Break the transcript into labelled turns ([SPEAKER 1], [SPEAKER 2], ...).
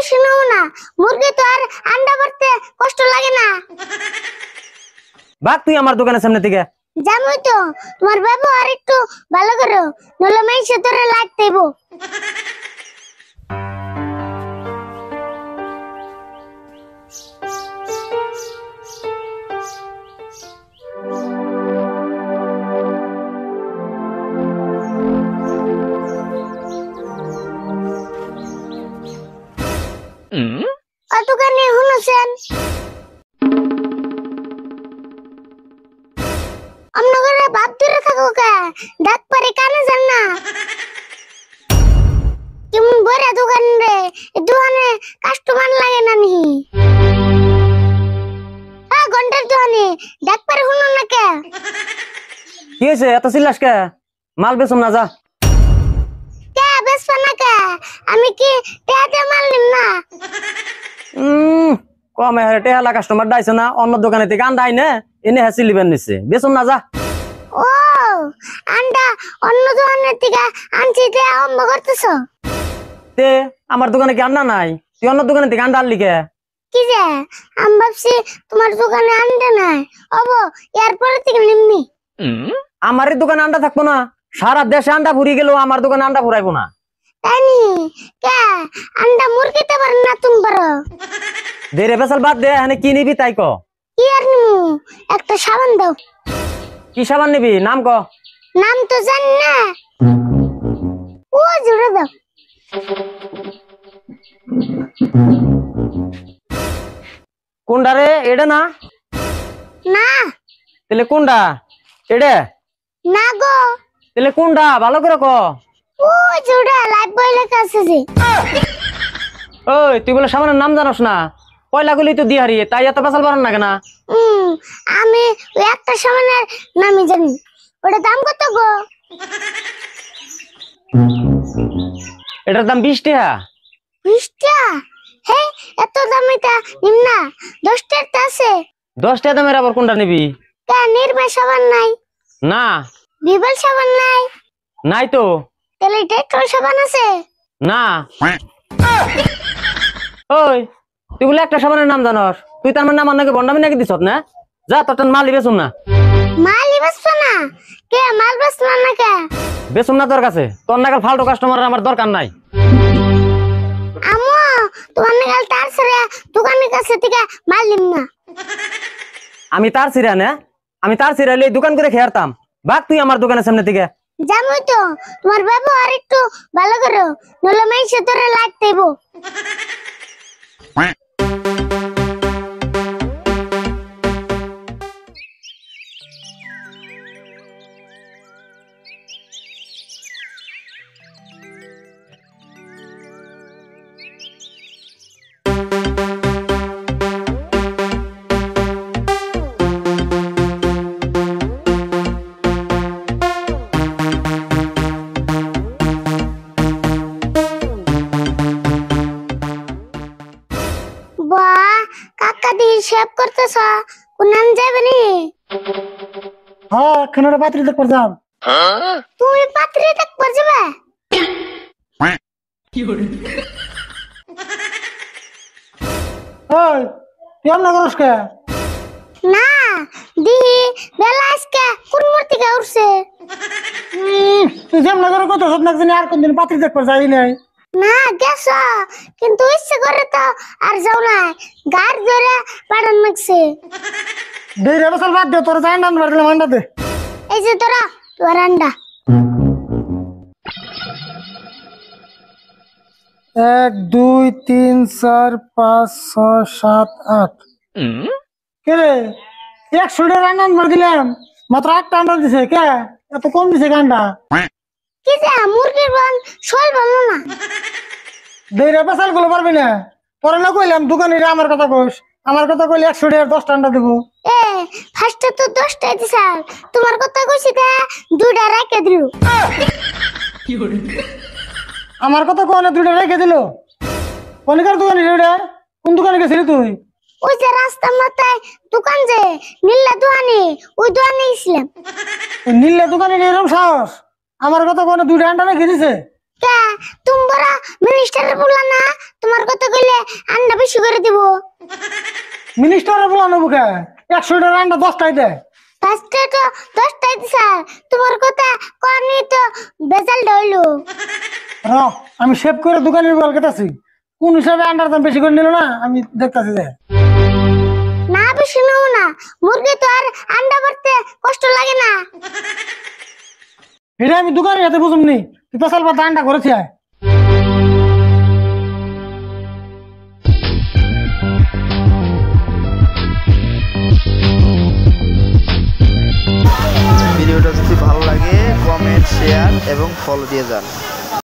[SPEAKER 1] বেশি নাও না, মুরগি তো আর আন্ডা পারতে কষ্ট লাগে না।
[SPEAKER 2] ভাগ তুই আমার দোকানের সামনে থেকে।
[SPEAKER 1] জানোই তো তোমার ব্যবহার একটু ভালো করো, নইলে মেয়েছে তোরে লাইট দেব। দোকানে শুনেছেন আপনাদের বাপ ধরে থাকো কে, ডাক পারে কানে যান না। কেমন বড় দোকান রে, দোকানে কাস্টমার লাগে না নি? হ্যাঁ ঘন্টার দোকানে ডাক পারে শুনুন না কে?
[SPEAKER 2] কি হয়েছে এত চিল্লাস কে? মাল বেচুম না, যা।
[SPEAKER 1] কে বেচবা না কে? আমি কি টেহাতে মাল নিম না?
[SPEAKER 2] কমে টেহালা কাস্টমার ডাইছে না, অন্য দোকানে থেকে আন্ডা আইনে এনে হ্যাঁ চিলিবেন নিচ্ছে, বেচুম না, যা।
[SPEAKER 1] ও আন্ডা অন্য দোকানের থেকে আনছি তে আরম্ভ করতেছো?
[SPEAKER 2] তে আমার দোকানে কি আন্ডা নাই? তুই অন্য দোকানে থেকে আন্ডা আনলি কে?
[SPEAKER 1] কি যে আমি ভাবছি তোমার দোকানে আন্ডা নাই, অবো এরপরে থেকে নিমনি।
[SPEAKER 2] আমার এই দোকানে আন্ডা থাকবো না? সারা দেশে আন্ডা ফুরিয়ে গেল, আমার দোকানে আন্ডা ফুরাইবো না।
[SPEAKER 1] তাই নি? কে আন্ডা মুরগিতে পারেন না তুমি পারো?
[SPEAKER 2] দেরে বেসাল বাদ দে, এখানে কি নিবি তাই ক।
[SPEAKER 1] কি আর নিমু, একটা সাবান দাও।
[SPEAKER 2] কি সাবান নিবি, নাম ক।
[SPEAKER 1] নাম তো জানি না, ও জুড়ে দাও।
[SPEAKER 2] কোনটা রে, এটা না?
[SPEAKER 1] না
[SPEAKER 2] তাহলে কোনটা? এটা
[SPEAKER 1] না গো,
[SPEAKER 2] তাহলে কোনটা, ভালো করে ক।
[SPEAKER 1] ও জুড়ে লাইফ বয় লেখা আছে যে।
[SPEAKER 2] ওই তুই বলে সাবানের নাম জানোস না? পয়লা গুলি তো দিয়ে হারিয়ে, তাই এত বেসাল পারেন না কেনা?
[SPEAKER 1] আমি ওই একটা সাবানের নামই জানি, ওটা দাম কত গো?
[SPEAKER 2] এটার দাম 20 টাকা।
[SPEAKER 1] 20 টাকা? হে এত দামে তা নিম না, 10 টাকা আছে।
[SPEAKER 2] 10 টাকা দামের আবার কোনটা নিবি?
[SPEAKER 1] কে নির্মা সাবান নাই?
[SPEAKER 2] না
[SPEAKER 1] বিবল সাবান নাই?
[SPEAKER 2] নাই তো।
[SPEAKER 1] তাহলে ডেটল সাবান আছে?
[SPEAKER 2] না। ওই তুই বলে একটা সাবানের নাম জানোস, তুই তার মানে আমার নাকি বন্ডামি নাকি দিছত না? যা তোর মাল বেচুম না।
[SPEAKER 1] মালই বেচছো না? কে মাল বেচলো না কে?
[SPEAKER 2] বেচুম না তোর কাছে, তোর নাগাল ফালতু কাস্টমার আমার দরকার নাই।
[SPEAKER 1] আমো তোমার নাগাল তার ছেড়ে দোকানের কাছে থেকে মাল নিম না।
[SPEAKER 2] আমি তার ছিড়া না, আমি তার ছিড়ালে দোকান করে খেয়ারতাম। ভাগ তুই আমার দোকানের সামনে থেকে।
[SPEAKER 1] জানোই তো তোমার ব্যবহার একটু ভালো করো, নইলে মেয়েছে তোরে লাইট দেব। বাহ কাকা দি হিসাব করতেছ, কোনান যাবে নি?
[SPEAKER 3] হ্যাঁ খানাটা পাত্রী দেখবার যাম।
[SPEAKER 1] তুমি পাত্রী দেখবার যাবে?
[SPEAKER 3] ওই তুই এমন করস কে?
[SPEAKER 1] না দিহি বেলা আজকে কোন মূর্তিকে উঠছে।
[SPEAKER 3] তুই যেমন করে কত সব নাকি আর কোনদিন পাত্রী দেখবার যাই নাই।
[SPEAKER 1] না গেছ, কিন্তু ইচ্ছে করে তো আর যাও না, গাড় ধরে পাড়ান লাগছে।
[SPEAKER 3] দেরি বছর বাদ দে, তোর যাই নাম দিলাম আন্ডা দে।
[SPEAKER 1] এই যে তোরা তোর আন্ডা।
[SPEAKER 3] 1 2 3 4 5 6 7 8 কে রে 100 টাকা আন্ডা মার দিলাম, মাত্র 8টা আন্ডা দিছে কে? এত কম দিছে আন্ডা?
[SPEAKER 1] কি যে মুরগির বান শোল ভালো না।
[SPEAKER 3] দেরি বেসাল গুলো পারবি না, পরে না কইলাম দোকানে আমার কথা কইস, আমার কথা কইলে 100 টাকা 10টা আন্ডা দেবো।
[SPEAKER 1] এ ফার্স্টে তো 10টা দিছাল, তোমার কথা কইছি তা 2টা রেখে দিল।
[SPEAKER 3] আমার কথা কোনে 2টা রেখে দিল? কোনকার দোকানে রে? কোন দোকানে গেছিলি তুই?
[SPEAKER 1] ওই যে রাস্তার মাথায় দোকান যে নীলা দোকানে, ওই দোকানে গেছিলাম।
[SPEAKER 3] নীলের দোকানে এরকম সাহস? আমার কথা কোনে 2টা আন্ডা রেখে দিছে?
[SPEAKER 1] কে তুমি বড় মিনিস্টার বললা না, তোমার কথা কইলে বেশি করে দিব।
[SPEAKER 3] মিনিস্টারে বলানো বুকে 100 লিটার আন্ডা 10টাই দেয়।
[SPEAKER 1] ফার্স্টে তো 10টাই স্যার, তোমার কথা কনি তো বেজাল হইলো।
[SPEAKER 3] র আমি সেভ করে দোকানের বল কেতাছি, কোন হিসাবে আন্ডার দাম বেশি করে নিল না আমি দেখতাছি যে।
[SPEAKER 1] না বেশি নেব না, মুরগি তো আর আন্ডা পারতে কষ্ট লাগে না।
[SPEAKER 3] এটা আমি দোকানের হাতে বুঝুমনি, তুই পেশাল পাতা আন্ডা করেছি আয়।
[SPEAKER 4] ভিডিওটা যদি ভালো লাগে কমেন্ট শেয়ার এবং ফলো দিয়ে যান।